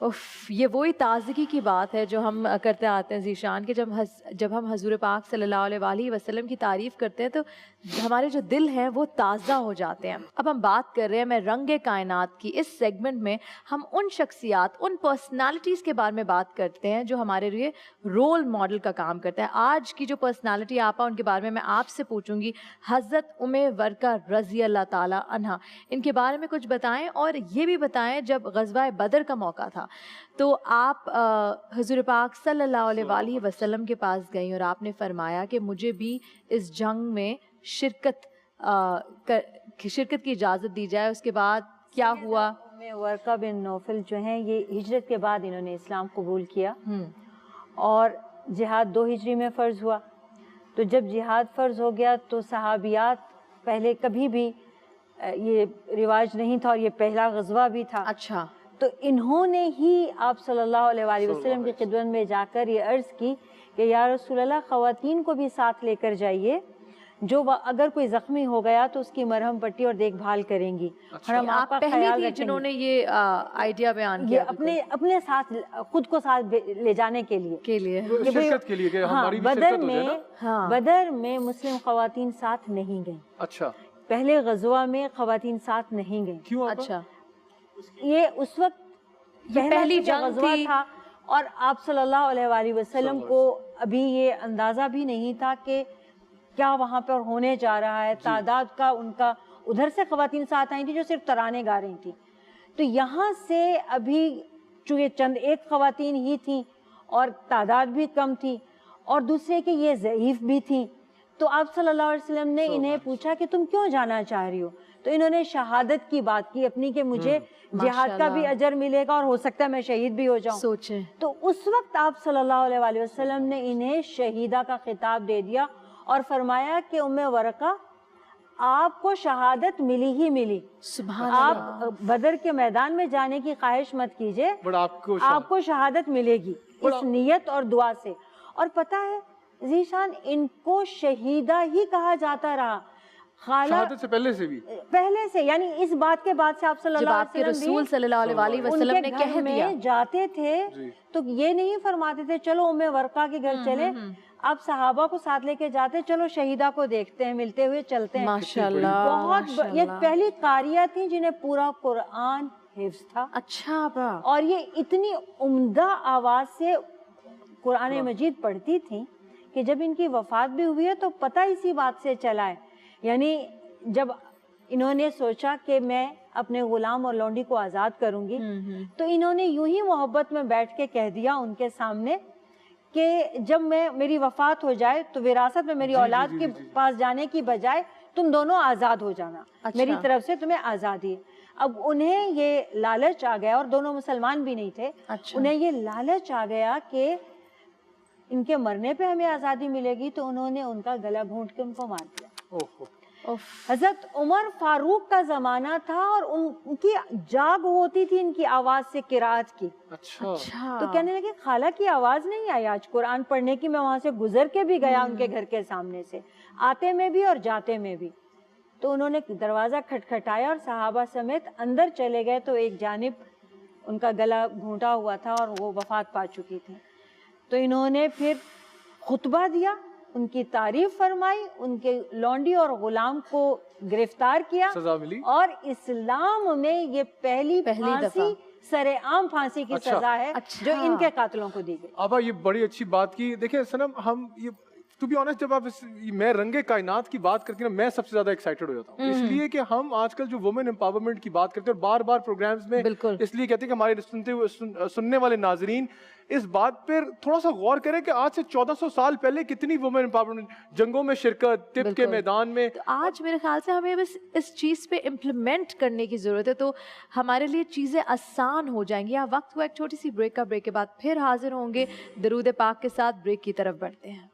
یہ وہی تازگی کی بات ہے جو ہم کرتے آتے ہیں ذیشان کہ جب ہم حضور پاک صلی اللہ علیہ وآلہ وسلم کی تعریف کرتے ہیں تو ہمارے جو دل ہیں وہ تازہ ہو جاتے ہیں. اب ہم بات کر رہے ہیں میں رنگ کائنات کی. اس سیگمنٹ میں ہم ان شخصیات، ان پرسنالٹیز کے بارے میں بات کرتے ہیں جو ہمارے لیے رول ماڈل کا کام کرتا ہے. آج کی جو پرسنالٹی آپا ان کے بارے میں آپ سے پوچھوں گی، حضرت ام ورقہ رضی اللہ تعالیٰ عنہا. ان کے بارے میں کچھ بتائیں اور یہ بھی بتائیں جب غزوہ بدر کا موقع تھا تو آپ حضور پاک صلی اللہ علیہ وآلہ وسلم کے پاس گئیں اور آپ نے فرمایا کہ مجھے بھی اس جنگ میں شرکت کی اجازت دی جائے. اس کے بعد کیا ہوا؟ ورقہ بن نوفل جو ہیں یہ ہجرت کے بعد انہوں نے اسلام قبول کیا اور جہاد 2 ہجری میں فرض ہوا. تو جب جہاد فرض ہو گیا تو صحابیات پہلے کبھی بھی یہ رواج نہیں تھا اور یہ پہلا غزوہ بھی تھا. اچھا. تو انہوں نے ہی آپ صلی اللہ علیہ وآلہ وسلم کی خدمت میں جا کر یہ عرض کی کہ یا رسول اللہ خواتین کو بھی ساتھ لے کر جائیے، جو اگر کوئی زخمی ہو گیا تو اس کی مرہم پٹی اور دیکھ بھال کریں گی. اور ہم آپ کا خیال رکھیں جنہوں نے یہ آئیڈیا بیان کیا اپنے ساتھ خود کو ساتھ لے جانے کے لیے بدر میں مسلم خواتین ساتھ نہیں گئیں. اچھا. پہلے غزوہ میں خواتین ساتھ نہیں گئیں. کیوں؟ اچھا. یہ اس وقت پہلی غزوہ تھا اور آپ صلی اللہ علیہ وآلہ وسلم کو ابھی یہ اندازہ بھی نہیں تھا کہ کیا وہاں پر ہونے جا رہا ہے. تعداد کا ان کا ادھر سے خواتین ساتھ آئی تھی جو صرف ترانے گا رہی تھی. تو یہاں سے ابھی چونکہ چند ایک خواتین ہی تھیں اور تعداد بھی کم تھی اور دوسرے کہ یہ ضعیف بھی تھیں. تو آپ صلی اللہ علیہ وسلم نے انہیں پوچھا کہ تم کیوں جانا چاہ رہی ہو؟ تو انہوں نے شہادت کی بات کی اپنی کہ مجھے جہاد کا بھی اجر ملے گا اور ہو سکتا ہے میں شہید بھی ہو جاؤں. سوچیں. تو اس وقت آپ صلی اللہ علیہ وآلہ وسلم نے انہیں شہیدہ کا خطاب دے دیا اور فرمایا کہ ام ورقہ آپ کو شہادت ملی ہی ملی. سبحان آپ بدر کے میدان میں جانے کی خواہش مت کیجئے، آپ کو شہادت ملے گی اس نیت اور دعا سے. اور پتہ ہے ذیشان ان کو شہیدہ ہی کہا جاتا رہا شہادت سے پہلے سے یعنی اس بات کے بعد سے آپ صلی اللہ علیہ وسلم رسول صلی اللہ علیہ وسلم نے کہہ دیا جاتے تھے تو یہ نہیں فرماتے تھے چلو ام ورقہ کے گھر چلے، آپ صحابہ کو ساتھ لے کے جاتے چلو شہیدہ کو دیکھتے ہیں ملتے ہوئے چلتے ہیں. ماشاءاللہ. بہت یہ پہلی قاریہ تھی جنہیں پورا قرآن حفظ تھا. اچھا. اور یہ اتنی عمدہ آواز سے قرآن مجید پڑھتی تھی کہ جب ان کی وفات بھی ہوئی ہے تو پتہ اسی بات سے چلا ہے. یعنی جب انہوں نے سوچا کہ میں اپنے غلام اور لونڈی کو آزاد کروں گی تو انہوں نے یوں ہی محبت میں بیٹھ کے کہہ دیا ان کے سامنے کہ جب میری وفات ہو جائے تو وراثت میں میری اولاد کے پاس جانے کی بجائے تم دونوں آزاد ہو جانا. میری طرف سے تمہیں آزادی. اب انہیں یہ لالچ آ گیا اور دونوں مسلمان بھی نہیں تھے. انہیں یہ لالچ آ گیا کہ ان کے مرنے پہ ہمیں آزادی ملے گی تو انہوں نے ان کا گلا گھونٹ کے ان کو مار دیا. حضرت عمر فاروق کا زمانہ تھا اور ان کی جاگ ہوتی تھی ان کی آواز سے قرات کی. تو کہنے لگے خالہ کی آواز نہیں آئی آج قرآن پڑھنے کی، میں وہاں سے گزر کے بھی گیا ان کے گھر کے سامنے سے، آتے میں بھی اور جاتے میں بھی. تو انہوں نے دروازہ کھٹکھٹایا اور صحابہ سمیت اندر چلے گئے تو ایک جانب ان کا گلا گھونٹا ہوا تھا اور وہ وفات پا چکی تھی. تو انہوں نے پھر خطبہ دیا، ان کی تعریف فرمائی، ان کے لونڈی اور غلام کو گرفتار کیا، سزا ملی. اور اسلام میں یہ پہلی پھانسی سر عام پھانسی کی سزا ہے جو ان کے قاتلوں کو دی گئی. آبا یہ بڑی اچھی بات کی. دیکھیں سنم، ہم یہ ٹو بی آنیسٹ جب آپ میں رنگ کائنات کی بات کرتی ہوں میں سب سے زیادہ ایکسائٹڈ ہو جاتا ہوں، اس لیے کہ ہم آج کل جو وومن امپاورمنٹ کی بات کرتے ہیں بار بار پروگرامز میں اس لیے کہتے ہیں کہ ہمارے سننے والے ناظرین اس بات پر تھوڑا سا غور کریں کہ آج سے 1400 سال پہلے کتنی وومن امپاورمنٹ، جنگوں میں شرکت، طب کے میدان میں. آج میرے خیال سے ہمیں بس اس چیز پہ امپلیمنٹ کرنے کی ضرورت ہے تو ہمارے لیے چیزیں آسان ہو جائیں گی. یہاں وقت ہوا ایک چھوٹی سی بریک کا. بریک کے بعد پھر حاضر ہوں گے درود پاک کے ساتھ. بریک کی طرف بڑھتے ہیں.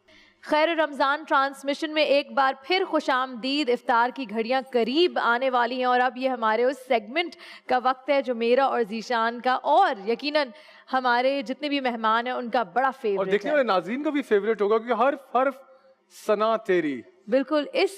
خیر رمضان ٹرانسمیشن میں ایک بار پھر خوش آمدید. افطار کی گھڑیاں قریب آنے والی ہیں اور اب یہ ہمارے اس سیگمنٹ کا وقت ہے جو میرا اور ذیشان کا اور یقیناً ہمارے جتنے بھی مہمان ہیں ان کا بڑا فیوریٹ ہے. اور دیکھنے والے ناظرین کا بھی فیوریٹ ہوگا کیونکہ ہر حرف ثنا تیری بالکل اس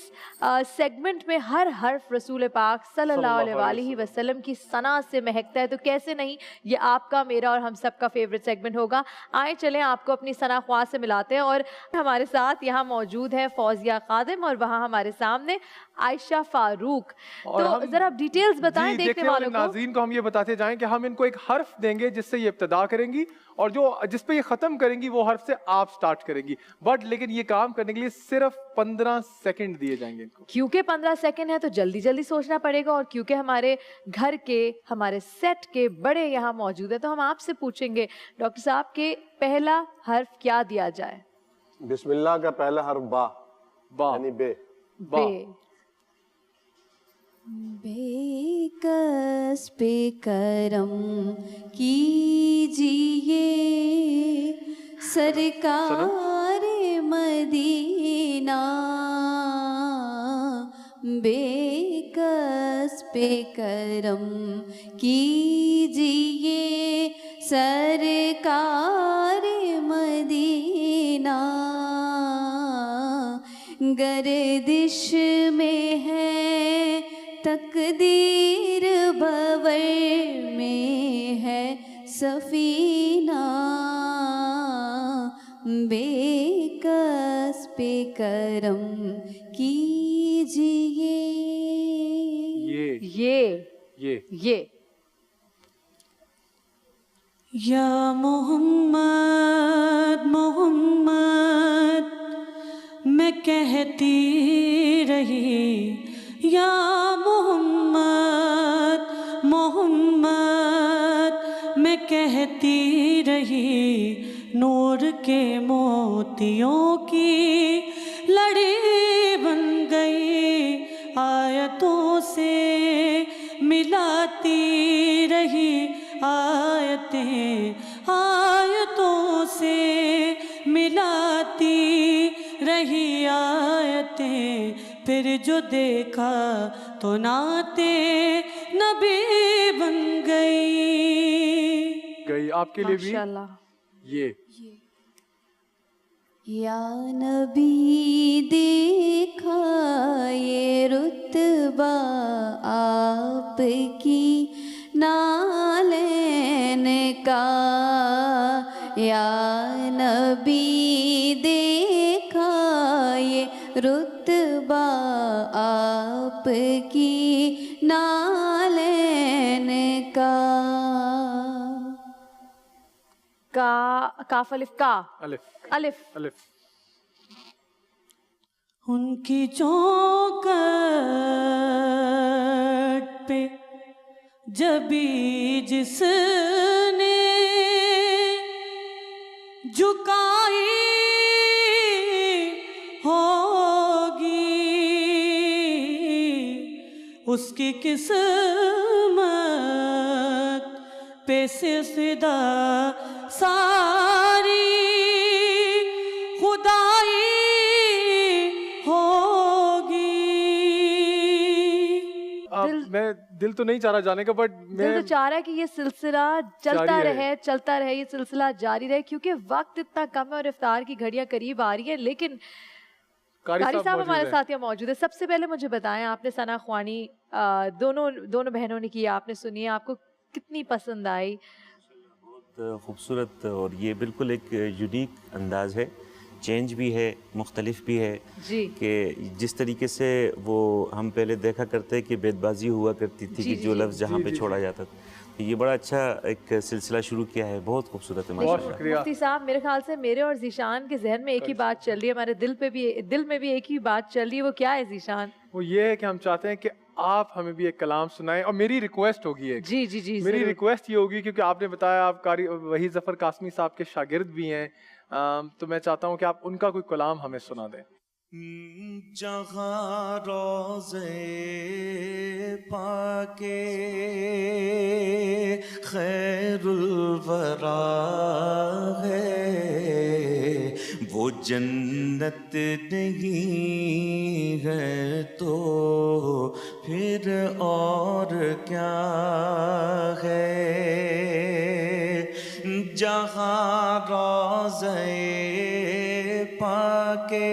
سیگمنٹ میں ہر حرف رسول پاک صلی اللہ علیہ وسلم کی ثنا سے مہکتا ہے، تو کیسے نہیں یہ آپ کا، میرا اور ہم سب کا فیوریٹ سیگمنٹ ہوگا. آئیں چلیں آپ کو اپنی ثنا خواہ سے ملاتے ہیں. اور ہمارے ساتھ یہاں موجود ہے فوزیہ خادم اور وہاں ہمارے سامنے عائشہ فاروق. تو ذرا آپ ڈیٹیلز بتائیں دیکھنے والوں کو. ناظرین کو ہم یہ بتاتے جائیں کہ ہم ان کو ایک حرف دیں گے جس سے یہ ابتدا کریں گی، اور جو جس پہ یہ ختم کریں گی وہ حرف سے آپ سٹارٹ کریں گی. بٹ لیکن یہ کام کرنے کے لیے صرف 15 سیکنڈ دیے جائیں گے ان کو. کیونکہ 15 سیکنڈ ہے تو جلدی جلدی سوچنا پڑے گا، اور کیونکہ ہمارے گھر کے، ہمارے سیٹ کے بڑے یہاں موجود ہیں تو ہم آپ سے پوچھیں گے ڈاکٹر صاحب کہ پہلا حرف کیا دیا جائے. بسم اللہ کا پہلا حرف با، یعنی بے. بے کس پہ کرم کیجئے سرکار مدینہ، بے کس پہ کرم کیجئے سرکار مدینہ، گردش میں ہے تقدیر بھور میں ہے سفینہ، بے کس پہ کرم کیجئے. یہ یا محمد محمد میں کہتی رہی، یا محمد محمد میں کہتی رہی، نور کے موتیوں کی لڑی بن گئی، آیتوں سے ملاتی رہی، آیتیں آیتوں سے ملاتی رہی آیتیں، پھر جو دیکھا تو نعتِ نبی بن گئی. آپ کے لیے بھی یہ یا نبی دیکھا یہ رتبہ آپ کی نالین کا، یا نبی دیکھا یہ رتبہ آپ کی نالین کا. کاف الف کا الف ان کی چوکٹ پہ جبھی جس نے جھکائی ہوگی، اس کی قسمت پہ سجدہ ساری خدائی ہوگی. میں دل تو نہیں چاہ رہا جانے کا، بٹ دل تو چاہ رہا ہے کہ یہ سلسلہ چلتا رہے، یہ سلسلہ جاری رہے، کیونکہ وقت اتنا کم ہے اور افطار کی گھڑیاں قریب آ رہی ہیں. لیکن قاری صاحب ہمارے ساتھ یہاں موجود ہے. سب سے پہلے مجھے بتائیں، آپ نے ثنا خوانی دونوں بہنوں نے کی، آپ نے سنی ہے، آپ کو کتنی پسند آئی؟ بہت خوبصورت، اور یہ بالکل ایک یونیک انداز ہے، چینج بھی ہے، مختلف بھی ہے کہ جس طریقے سے وہ ہم پہلے دیکھا کرتے کہ بیت بازی ہوا کرتی تھی کہ جو لفظ جہاں پہ چھوڑا جاتا تھا، یہ بڑا اچھا ایک سلسلہ شروع کیا ہے، بہت خوبصورت ہے. مفتی صاحب میرے خیال سے میرے اور ذیشان کے ذہن میں ایک ہی بات چل رہی ہے، ہمارے دل میں بھی ایک ہی بات چل رہی ہے. وہ کیا ہے ذیشان؟ وہ یہ ہے کہ ہم چاہتے ہیں کہ آپ ہمیں بھی ایک کلام سنائیں، اور میری ریکویسٹ ہوگی ایک. جی میری ریکویسٹ یہ ہوگی کیونکہ آپ نے بتایا آپ قاری وحید ظفر قاسمی صاحب کے شاگرد بھی ہیں، تو میں چاہتا ہوں کہ آپ ان کا کوئی کلام ہمیں سنا دیں. جہاں روضے پاکے خیر الورا ہے، وہ جنت نہیں ہے تو پھر اور کیا ہے. جہاں روضے پاکے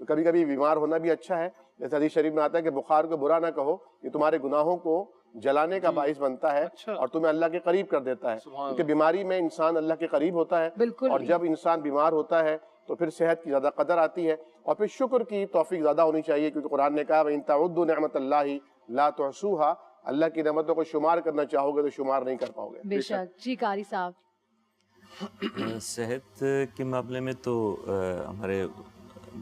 تو کبھی کبھی بیمار ہونا بھی اچھا ہے. جیسے حدیث شریف میں آتا ہے کہ بخار کو برا نہ کہو، یہ تمہارے گناہوں کو جلانے کا باعث بنتا ہے اور تمہیں اللہ کے قریب کر دیتا ہے. کیونکہ بیماری میں انسان اللہ کے قریب ہوتا ہے، اور جب انسان بیمار ہوتا ہے تو پھر صحت کی زیادہ قدر آتی ہے، اور پھر شکر کی توفیق زیادہ ہونی چاہیے، کیونکہ قرآن نے کہا وَإِن تَعُدُّوا نِعْمَةَ اللَّهِ لَا تُحْصُوهَا، اللہ کی نعمتوں کو شمار کرنا چاہو گے تو شمار نہیں کر پاؤ گے. بے شک. جی قاری صاحب. صحت کے معاملے میں تو ہمارے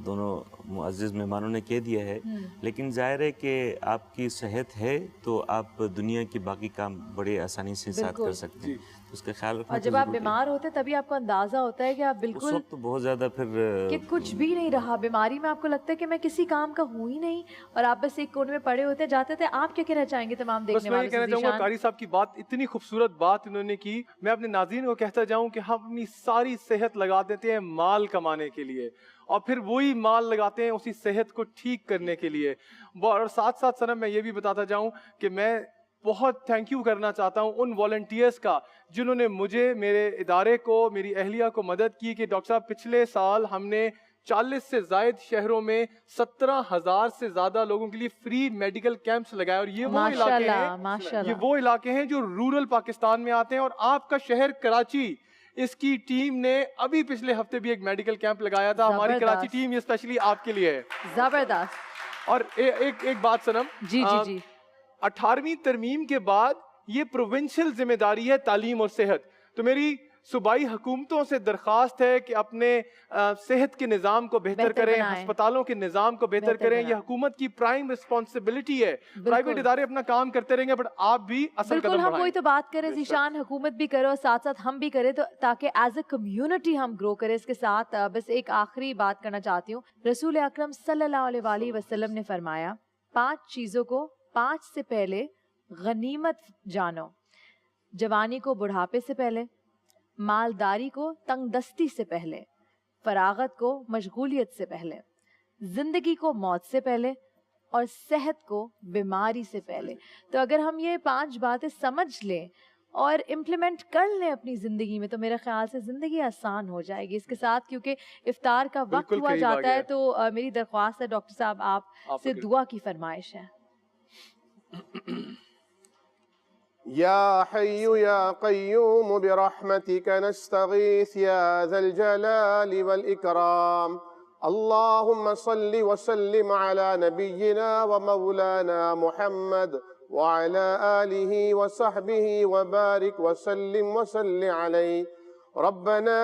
دونوں معزز مہمانوں نے کہہ دیا ہے، لیکن ظاہر ہے کہ آپ کی صحت ہے تو آپ دنیا کی باقی کام بڑے آسانی سے ساتھ کر سکتے ہیں. اس کا خیال رکھنا. اور جب آپ بیمار ہوتے ہیں تبھی آپ کو اندازہ ہوتا ہے کہ آپ بالکل اس وقت تو بہت زیادہ پھر کہ کچھ بھی نہیں رہا. بیماری میں آپ کو لگتا ہے کہ میں کسی کام کا ہوں ہی نہیں، اور آپ بس ایک کونے میں پڑے ہوتے جاتے تھے. آپ کیا کہنا چاہیں گے تمام دیکھنے والوں سے؟ بس میں کہنا چاہوں گا قاری صاحب کی بات، اتنی خوبصورت بات انہوں نے کی. میں اپنے ناظرین کو کہتا جاؤں کہ ہم اپنی ساری صحت لگا دیتے ہیں مال کمانے کے لیے، اور پھر وہی مال لگاتے ہیں اسی صحت کو ٹھیک کرنے کے لیے. اور ساتھ ساتھ سنم میں یہ بھی بتاتا جاؤں کہ میں بہت تھینک یو کرنا چاہتا ہوں ان والنٹیئرز کا جنہوں نے مجھے، میرے ادارے کو، میری اہلیہ کو مدد کی کہ ڈاکٹر صاحب پچھلے سال ہم نے 40 سے زائد شہروں میں 17,000 سے زیادہ لوگوں کے لیے فری میڈیکل کیمپس لگائے. اور یہ وہ علاقے ہیں جو رورل پاکستان میں آتے ہیں. اور آپ کا شہر کراچی، اس کی ٹیم نے ابھی پچھلے ہفتے بھی ایک میڈیکل کیمپ لگایا تھا. ہماری کراچی ٹیم یہ اسپیشلی آپ کے لیے ہے. زبردست. اور ایک بات سنم، جی 18ویں ترمیم کے بعد یہ پروونشل ذمہ داری ہے تعلیم اور صحت. تو میری صوبائی حکومتوں سے درخواست ہے کہ اپنے صحت کے نظام کو بہتر کریں، ہسپتالوں کے نظام کو بہتر کریں. یہ حکومت کی پرائم رسپانسبلٹی ہے. پرائیویٹ ادارے اپنا کام کرتے رہیں گے، بٹ آپ بھی اصل قدم بڑھائیں. ہم کوئی تو بات کریں ذیشان، حکومت بھی کرے اور ساتھ ساتھ ہم بھی کریں، تو تاکہ ایز اے کمیونٹی ہم گرو کریں. اس کے ساتھ بس ایک آخری بات کرنا چاہتی ہوں. رسول اکرم صلی اللہ علیہ وسلم نے فرمایا 5 چیزوں کو 5 سے پہلے غنیمت جانو. جوانی کو بڑھاپے سے پہلے، مالداری کو تنگ دستی سے پہلے، فراغت کو مشغولیت سے پہلے، زندگی کو موت سے پہلے، اور صحت کو بیماری سے پہلے. تو اگر ہم یہ 5 باتیں سمجھ لیں اور امپلیمنٹ کر لیں اپنی زندگی میں تو میرے خیال سے زندگی آسان ہو جائے گی. اس کے ساتھ کیونکہ افطار کا وقت ہوا جاتا ہے تو میری درخواست ہے ڈاکٹر صاحب آپ سے دعا کی فرمائش ہے. يا حي يا قيوم برحمتك نستغيث يا ذا الجلال والإكرام. اللهم صل وسلم على نبينا ومولانا محمد وعلى آله وصحبه وبارك وسلم وسل عليه. ربنا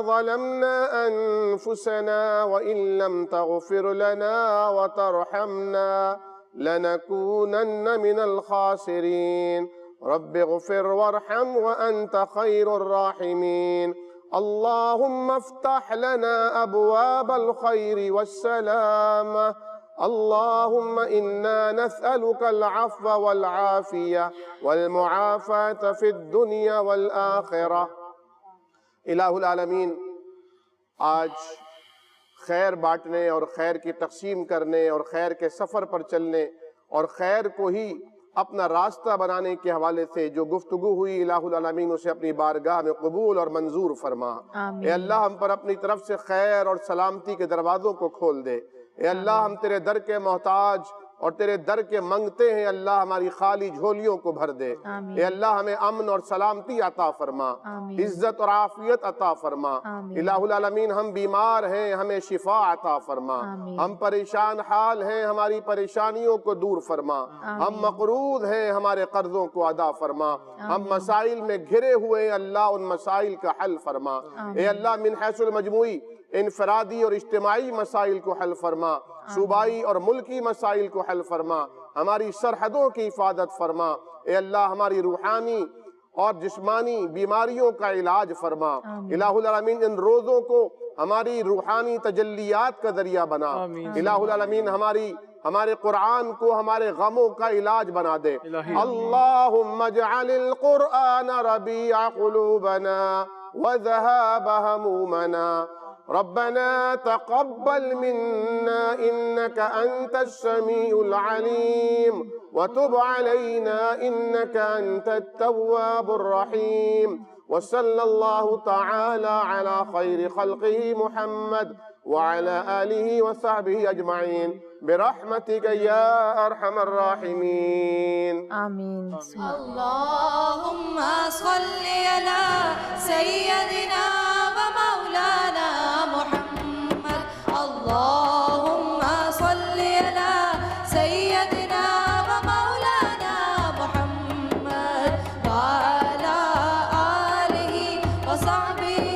ظلمنا أنفسنا وإن لم تغفر لنا وترحمنا لنكونن من الخاسرين. رب اغفر وارحم وأنت خير الراحمين. اللهم افتح لنا أبواب الخير والسلامة. اللهم إنا نسألك العفو والعافية والمعافاة في الدنيا والآخرة. الہ العالمین، آج خیر بانٹنے اور خیر کی تقسیم کرنے اور خیر کے سفر پر چلنے اور خیر کو ہی اپنا راستہ بنانے کے حوالے سے جو گفتگو ہوئی، الہ العالمین اسے اپنی بارگاہ میں قبول اور منظور فرما. اے اللہ ہم پر اپنی طرف سے خیر اور سلامتی کے دروازوں کو کھول دے. اے اللہ ہم تیرے در کے محتاج اور تیرے در کے منگتے ہیں. اللہ ہماری خالی جھولیوں کو بھر دے. اے اللہ ہمیں امن اور سلامتی عطا فرما، عزت اور عافیت عطا فرما. الہ العالمین ہم بیمار ہیں، ہمیں شفا عطا فرما. ہم پریشان حال ہیں، ہماری پریشانیوں کو دور فرما. ہم مقروض ہیں، ہمارے قرضوں کو ادا فرما. ہم مسائل میں گھرے ہوئے، اللہ ان مسائل کا حل فرما. اے اللہ من حیث المجموعی انفرادی اور اجتماعی مسائل کو حل فرما، صوبائی اور ملکی مسائل کو حل فرما. ہماری سرحدوں کی حفاظت فرما. اے اللہ ہماری روحانی اور جسمانی بیماریوں کا علاج فرما. الہ العالمین ان روزوں کو ہماری روحانی تجلیات کا ذریعہ بنا. الہ العالمین ہمارے قرآن کو ہمارے غموں کا علاج بنا دے. اللہم اجعل القرآن ربیع قلوبنا وذهاب همومنا. ربنا تقبل منا إنك أنت السميع العليم وتب علينا إنك أنت التواب الرحيم. وصلى الله تعالى على خير خلقه محمد وعلى آله وصحبه أجمعين برحمتك يا أرحم الراحمين آمين. اللهم صل على سيدنا ومولانا محمد. اللهم صل على سيدنا ومولانا محمد وعلى آله وصحبه